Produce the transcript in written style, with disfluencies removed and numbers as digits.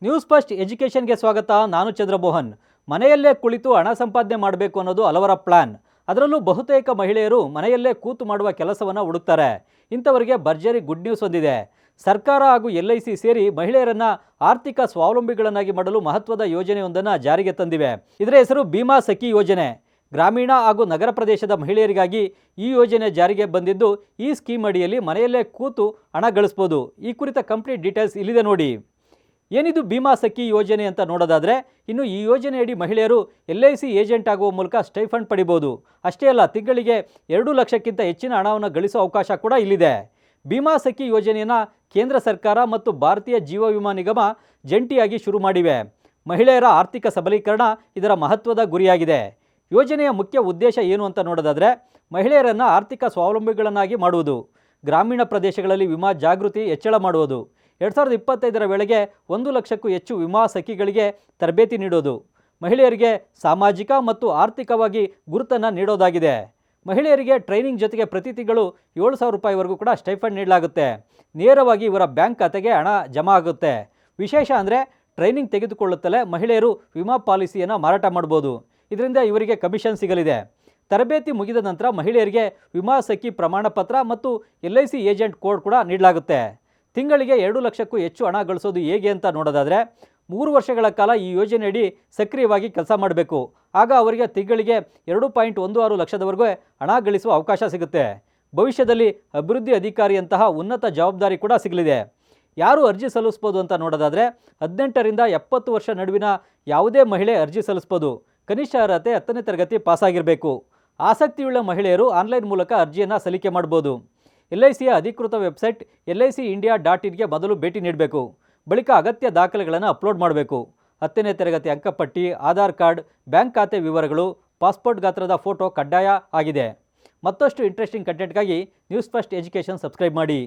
News first ಎಜುಕೇಷನ್ಗೆ ಸ್ವಾಗತ. ನಾನು ಚಂದ್ರಮೋಹನ್. ಮನೆಯಲ್ಲೇ ಕುಳಿತು ಹಣ ಸಂಪಾದನೆ ಮಾಡಬೇಕು ಅನ್ನೋದು ಹಲವರ ಪ್ಲಾನ್. ಅದರಲ್ಲೂ ಬಹುತೇಕ ಮಹಿಳೆಯರು ಮನೆಯಲ್ಲೇ ಕೂತು ಮಾಡುವ ಕೆಲಸವನ್ನು ಹುಡುಕ್ತಾರೆ. ಇಂಥವರಿಗೆ ಭರ್ಜರಿ ಗುಡ್ ನ್ಯೂಸ್ ಹೊಂದಿದೆ. ಸರ್ಕಾರ ಹಾಗೂ LIC ಸೇರಿ ಮಹಿಳೆಯರನ್ನ ಆರ್ಥಿಕ ಸ್ವಾವಲಂಬಿಗಳನ್ನಾಗಿ ಮಾಡಲು ಮಹತ್ವದ ಯೋಜನೆಯೊಂದನ್ನು ಜಾರಿಗೆ ತಂದಿವೆ. ಇದರ ಹೆಸರು ಭೀಮಾ ಸಖಿ ಯೋಜನೆ. ಗ್ರಾಮೀಣ ಹಾಗೂ ನಗರ ಪ್ರದೇಶದ ಮಹಿಳೆಯರಿಗಾಗಿ ಈ ಯೋಜನೆ ಜಾರಿಗೆ ಬಂದಿದ್ದು, ಈ ಸ್ಕೀಮ್ ಅಡಿಯಲ್ಲಿ ಮನೆಯಲ್ಲೇ ಕೂತು ಹಣ ಗಳಿಸ್ಬೋದು. ಈ ಕುರಿತ ಕಂಪ್ಲೀಟ್ ಡೀಟೇಲ್ಸ್ ಇಲ್ಲಿದೆ ನೋಡಿ. ಏನಿದು ಭೀಮಾ ಸಖಿ ಯೋಜನೆ ಅಂತ ನೋಡೋದಾದರೆ, ಇನ್ನು ಈ ಯೋಜನೆಯಡಿ ಮಹಿಳೆಯರು LIC ಏಜೆಂಟ್ ಆಗುವ ಮೂಲಕ ಸ್ಟೈಫಂಡ್ ಪಡಿಬೋದು. ಅಷ್ಟೇ ಅಲ್ಲ, ತಿಂಗಳಿಗೆ 2 ಲಕ್ಷಕ್ಕಿಂತ ಹೆಚ್ಚಿನ ಹಣವನ್ನು ಗಳಿಸುವ ಅವಕಾಶ ಕೂಡ ಇಲ್ಲಿದೆ. ಭೀಮಾ ಸಖಿ ಯೋಜನೆಯನ್ನು ಕೇಂದ್ರ ಸರ್ಕಾರ ಮತ್ತು ಭಾರತೀಯ ಜೀವ ವಿಮಾ ನಿಗಮ ಜಂಟಿಯಾಗಿ ಶುರು ಮಾಡಿವೆ. ಮಹಿಳೆಯರ ಆರ್ಥಿಕ ಸಬಲೀಕರಣ ಇದರ ಮಹತ್ವದ ಗುರಿಯಾಗಿದೆ. ಯೋಜನೆಯ ಮುಖ್ಯ ಉದ್ದೇಶ ಏನು ಅಂತ ನೋಡೋದಾದರೆ, ಮಹಿಳೆಯರನ್ನು ಆರ್ಥಿಕ ಸ್ವಾವಲಂಬಿಗಳನ್ನಾಗಿ ಮಾಡುವುದು, ಗ್ರಾಮೀಣ ಪ್ರದೇಶಗಳಲ್ಲಿ ವಿಮಾ ಜಾಗೃತಿ ಹೆಚ್ಚಳ ಮಾಡುವುದು, 2025ರ ವೇಳೆಗೆ 1 ಲಕ್ಷಕ್ಕೂ ಹೆಚ್ಚು ವಿಮಾ ಸಖಿಗಳಿಗೆ ತರಬೇತಿ ನೀಡೋದು, ಮಹಿಳೆಯರಿಗೆ ಸಾಮಾಜಿಕ ಮತ್ತು ಆರ್ಥಿಕವಾಗಿ ಗುರುತನ್ನು ನೀಡೋದಾಗಿದೆ. ಮಹಿಳೆಯರಿಗೆ ಟ್ರೈನಿಂಗ್ ಜೊತೆಗೆ ಪ್ರತಿ ತಿಂಗಳು 7,000 ರೂಪಾಯಿವರೆಗೂ ಕೂಡ ಸ್ಟೈಫಂಡ್ ನೀಡಲಾಗುತ್ತೆ. ನೇರವಾಗಿ ಇವರ ಬ್ಯಾಂಕ್ ಖಾತೆಗೆ ಹಣ ಜಮಾ ಆಗುತ್ತೆ. ವಿಶೇಷ ಅಂದರೆ, ಟ್ರೈನಿಂಗ್ ತೆಗೆದುಕೊಳ್ಳುತ್ತಲೇ ಮಹಿಳೆಯರು ವಿಮಾ ಪಾಲಿಸಿಯನ್ನು ಮಾರಾಟ ಮಾಡ್ಬೋದು. ಇದರಿಂದ ಇವರಿಗೆ ಕಮಿಷನ್ ಸಿಗಲಿದೆ. ತರಬೇತಿ ಮುಗಿದ ನಂತರ ಮಹಿಳೆಯರಿಗೆ ವಿಮಾ ಸಖಿ ಪ್ರಮಾಣ ಪತ್ರ ಮತ್ತು LIC ಏಜೆಂಟ್ ಕೋಡ್ ಕೂಡ ನೀಡಲಾಗುತ್ತೆ. ತಿಂಗಳಿಗೆ 2 ಲಕ್ಷಕ್ಕೂ ಹೆಚ್ಚು ಹಣ ಗಳಿಸೋದು ಹೇಗೆ ಅಂತ ನೋಡೋದಾದರೆ, 3 ವರ್ಷಗಳ ಕಾಲ ಈ ಯೋಜನೆಯಡಿ ಸಕ್ರಿಯವಾಗಿ ಕೆಲಸ ಮಾಡಬೇಕು. ಆಗ ಅವರಿಗೆ ತಿಂಗಳಿಗೆ 2.16 ಲಕ್ಷದವರೆಗೂ ಹಣ ಗಳಿಸುವ ಅವಕಾಶ ಸಿಗುತ್ತೆ. ಭವಿಷ್ಯದಲ್ಲಿ ಅಭಿವೃದ್ಧಿ ಅಧಿಕಾರಿಯಂತಹ ಉನ್ನತ ಜವಾಬ್ದಾರಿ ಕೂಡ ಸಿಗಲಿದೆ. ಯಾರು ಅರ್ಜಿ ಸಲ್ಲಿಸ್ಬೋದು ಅಂತ ನೋಡೋದಾದರೆ, 18ರಿಂದ 70 ವರ್ಷ ನಡುವಿನ ಯಾವುದೇ ಮಹಿಳೆ ಅರ್ಜಿ ಸಲ್ಲಿಸ್ಬೋದು. ಕನಿಷ್ಠ ಅರ್ಹತೆ 10ನೇ ತರಗತಿ ಪಾಸಾಗಿರಬೇಕು. ಆಸಕ್ತಿಯುಳ್ಳ ಮಹಿಳೆಯರು ಆನ್ಲೈನ್ ಮೂಲಕ ಅರ್ಜಿಯನ್ನು ಸಲ್ಲಿಕೆ ಮಾಡ್ಬೋದು. LICಯ ಅಧಿಕೃತ ವೆಬ್ಸೈಟ್ licindia.inಗೆ ಮೊದಲು ಭೇಟಿ ನೀಡಬೇಕು. ಬಳಿಕ ಅಗತ್ಯ ದಾಖಲೆಗಳನ್ನು ಅಪ್ಲೋಡ್ ಮಾಡಬೇಕು. 10ನೇ ತರಗತಿ ಅಂಕಪಟ್ಟಿ, ಆಧಾರ್ ಕಾರ್ಡ್, ಬ್ಯಾಂಕ್ ಖಾತೆ ವಿವರಗಳು, ಪಾಸ್ಪೋರ್ಟ್ ಗಾತ್ರದ ಫೋಟೋ ಕಡ್ಡಾಯ ಆಗಿದೆ. ಮತ್ತಷ್ಟು ಇಂಟ್ರೆಸ್ಟಿಂಗ್ ಕಂಟೆಂಟ್ಗಾಗಿ ನ್ಯೂಸ್ ಫಸ್ಟ್ ಎಜುಕೇಷನ್ ಸಬ್ಸ್ಕ್ರೈಬ್ ಮಾಡಿ.